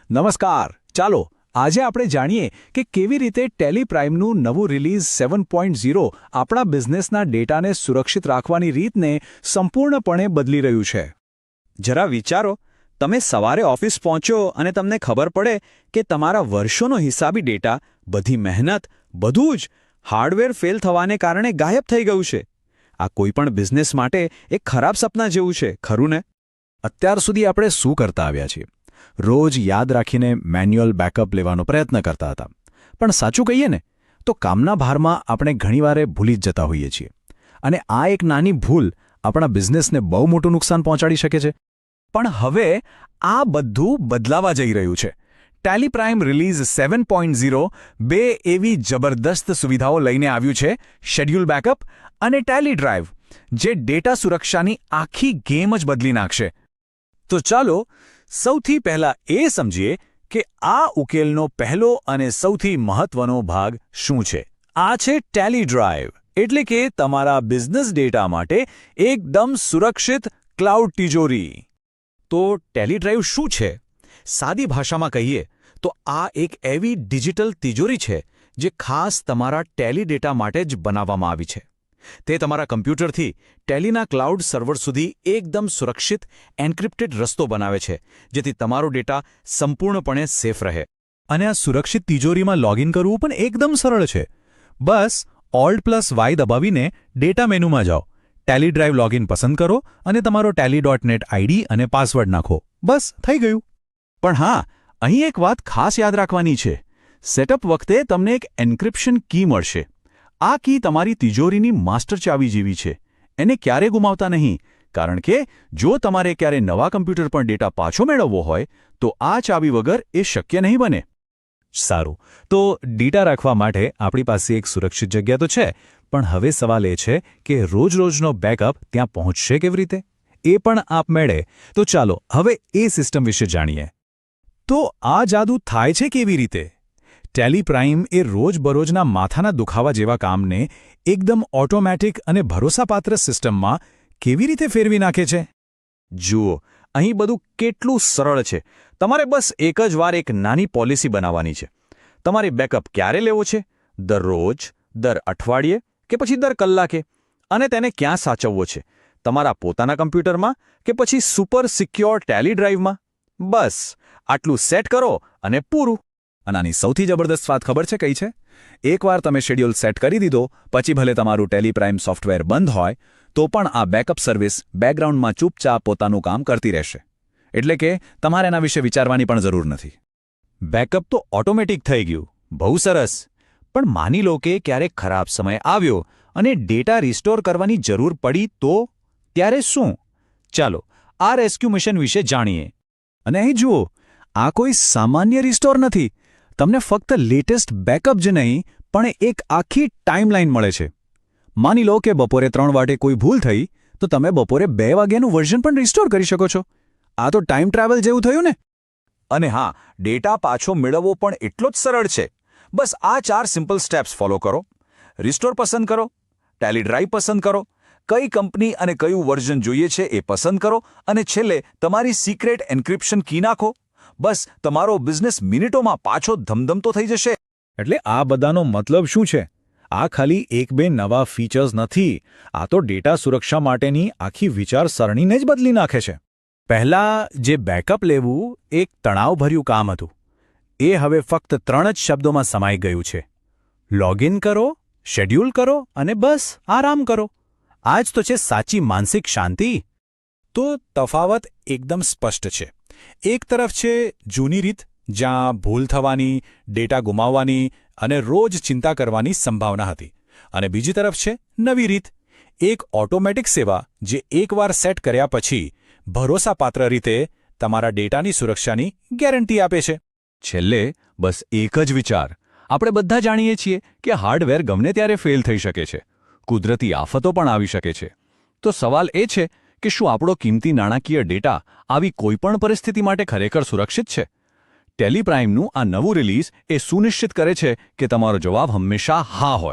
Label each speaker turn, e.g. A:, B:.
A: નમસ્કાર. ચાલો આજે આપણે જાણીએ કે કેવી રીતે ટેલી પ્રાઇમનું નવું રિલીઝ 7.0 આપણા બિઝનેસના ડેટાને સુરક્ષિત રાખવાની રીતને સંપૂર્ણપણે બદલી રહ્યું છે.
B: જરા વિચારો, તમે સવારે ઓફિસ પહોંચો અને તમને ખબર પડે કે તમારા વર્ષોનો હિસાબી ડેટા, બધી મહેનત, બધું જ હાર્ડવેર ફેલ થવાને કારણે ગાયબ થઈ ગયું છે. આ કોઈપણ બિઝનેસ માટે એક ખરાબ સપના જેવું છે, ખરું ને?
A: અત્યાર સુધી આપણે શું કરતા આવ્યા છીએ? રોજ યાદ રાખીને મેન્યુઅલ બેકઅપ લેવાનો પ્રયત્ન કરતા હતા. પણ સાચું કહીએ ને તો કામના ભારમાં આપણે ઘણીવારે ભૂલી જ જતા હોઈએ છીએ. અને આ એક નાની ભૂલ આપણા બિઝનેસને બહુ મોટું નુકસાન પહોંચાડી શકે છે. પણ હવે આ બધું બદલાવા જઈ રહ્યું છે. ટેલી પ્રાઇમ રિલીઝ 7.0 બે એવી જબરદસ્ત સુવિધાઓ લઈને આવ્યું છે: શેડ્યુલ બેકઅપ અને ટેલી ડ્રાઈવ, જે ડેટા સુરક્ષાની આખી ગેમ જ બદલી નાખશે. તો ચાલો સૌથી પહેલા એ સમજીએ કે આ ઉકેલનો પહેલો અને સૌથી મહત્વનો ભાગ શું છે. આ છે ટેલી ડ્રાઈવ, એટલે કે તમારા બિઝનેસ ડેટા માટે એકદમ સુરક્ષિત ક્લાઉડ તિજોરી. તો ટેલી ડ્રાઈવ શું છે? સાદી ભાષામાં કહીએ તો આ એક એવી ડિજિટલ તિજોરી છે જે ખાસ તમારા ટેલી ડેટા માટે જ બનાવવામાં આવી છે. તે તમારા કમ્પ્યુટરથી ટેલીના ક્લાઉડ સર્વર સુધી એકદમ સુરક્ષિત એન્ક્રિપ્ટેડ રસ્તો બનાવે છે, જેથી તમારો ડેટા સંપૂર્ણપણે સેફ રહે. અને આ સુરક્ષિત તિજોરીમાં લોગિન કરવું પણ એકદમ સરળ છે. બસ Alt+Y દબાવીને ડેટા મેનુમાં જાઓ, ટેલી ડ્રાઈવ લોગિન પસંદ કરો અને તમારો tally.net આઈડી અને પાસવર્ડ નાખો. બસ થઈ ગયું. પણ હા, અહીં એક વાત ખાસ યાદ રાખવાની છે. સેટઅપ વખતે તમને એક એન્ક્રિપ્શન કી મળશે. આ કી તમારી તિજોરીની માસ્ટર ચાવી જેવી છે. એને ક્યારે ગુમાવતા નહીં, કારણ કે જો તમારે ક્યારે નવા કમ્પ્યુટર પર ડેટા પાછો મેળવવો હોય તો આ ચાવી વગર એ શક્ય નહીં બને. સારું, તો ડેટા રાખવા માટે આપણી પાસે એક સુરક્ષિત જગ્યા તો છે, પણ હવે સવાલ એ છે કે રોજ-રોજનો બેકઅપ ત્યાં પહોંચશે કેવી રીતે? એ પણ આપમેળે. તો ચાલો હવે એ સિસ્ટમ વિશે જાણીએ. તો આ જાદુ થાય છે કેવી રીતે? ટેલી પ્રાઇમ એ રોજબરોજના માથાના દુખાવા જેવા કામને એકદમ ઓટોમેટિક અને ભરોસાપાત્ર સિસ્ટમમાં કેવી રીતે ફેરવી નાખે છે? જુઓ, અહીં બધું કેટલું સરળ છે. તમારે બસ એક જ વાર એક નાની પોલિસી બનાવવાની છે. તમારે બેકઅપ ક્યારે લેવો છે? દરરોજ, દર અઠવાડિયે કે પછી દર કલાકે? અને તેને ક્યાં સાચવવો છે? તમારા પોતાના કમ્પ્યુટરમાં કે પછી સુપર સિક્યોર ટેલી ડ્રાઈવમાં? બસ આટલું સેટ કરો અને પૂરું. અને આની સૌથી જબરદસ્ત વાત ખબર છે કઈ છે? એકવાર તમે શેડ્યુલ સેટ કરી દીધો પછી ભલે તમારું ટેલી પ્રાઇમ સોફ્ટવેર બંધ હોય તો પણ આ બેકઅપ સર્વિસ બેકગ્રાઉન્ડમાં ચૂપચાપ પોતાનું કામ કરતી રહેશે. એટલે કે તમારે એના વિશે વિચારવાની પણ જરૂર નથી. બેકઅપ તો ઓટોમેટિક થઈ ગયું. બહુ સરસ. પણ માની લો કે ક્યારેક ખરાબ સમય આવ્યો અને ડેટા રિસ્ટોર કરવાની જરૂર પડી તો ત્યારે શું? ચાલો આ રેસ્ક્યુ મિશન વિશે જાણીએ. અને અહીં જુઓ, આ કોઈ સામાન્ય રિસ્ટોર નથી. તમને ફક્ત લેટેસ્ટ બેકઅપ જ નહીં પણ એક આખી ટાઈમલાઈન મળે છે. માની લો કે બપોરે 3 વાગે કોઈ ભૂલ થઈ તો તમે બપોરે 2 વાગ્યાનું વર્ઝન પણ રિસ્ટોર કરી શકો છો. આ તો ટાઈમ ટ્રાવેલ જેવું થયું ને? અને હા, ડેટા પાછો મેળવવો પણ એટલો જ સરળ છે. બસ આ 4 સિમ્પલ સ્ટેપ્સ ફોલો કરો. રિસ્ટોર પસંદ કરો, ટેલી ડ્રાઈવ પસંદ કરો, કઈ કંપની અને કયું વર્ઝન જોઈએ છે એ પસંદ કરો અને છેલ્લે તમારી સિક્રેટ એન્ક્રિપ્શન કી નાખો. બસ તમારો બિઝનેસ મિનિટોમાં પાછો ધમધમતો થઈ જશે. એટલે આ બધાનો મતલબ શું છે? આ ખાલી એક બે નવા ફીચર્સ નથી. આ તો ડેટા સુરક્ષા માટેની આખી વિચારસરણીને જ બદલી નાખે છે. પહેલાં જે બેકઅપ લેવું એક તણાવભર્યું કામ હતું, એ હવે ફક્ત 3 જ શબ્દોમાં સમાઈ ગયું છે: લોગિન કરો, શેડ્યુલ કરો અને બસ આરામ કરો. આ જ તો છે સાચી માનસિક શાંતિ. તો તફાવત એકદમ સ્પષ્ટ છે. એક તરફ છે જૂની રીત, જ્યાં ભૂલ થવાની, ડેટા ગુમાવવાની અને રોજ ચિંતા કરવાની સંભાવના હતી. અને બીજી તરફ છે નવી રીત, એક ઓટોમેટિક સેવા જે એકવાર સેટ કર્યા પછી ભરોસાપાત્ર રીતે તમારા ડેટાની સુરક્ષાની ગેરંટી આપે છે. છેલ્લે બસ એક જ વિચાર. આપણે બધા જાણીએ છીએ કે હાર્ડવેર ગમે ત્યારે ફેલ થઈ શકે છે. કુદરતી આફતો પણ આવી શકે છે. તો સવાલ એ છે કે શું આપણો કિંમતી નાણાકીય ડેટા આવી કોઈપણ પરિસ્થિતિ માટે ખરેખર સુરક્ષિત છે? ટેલી પ્રાઇમનું આ નવું રિલીઝ એ સુનિશ્ચિત કરે છે કે તમારો જવાબ હંમેશા હા હોય.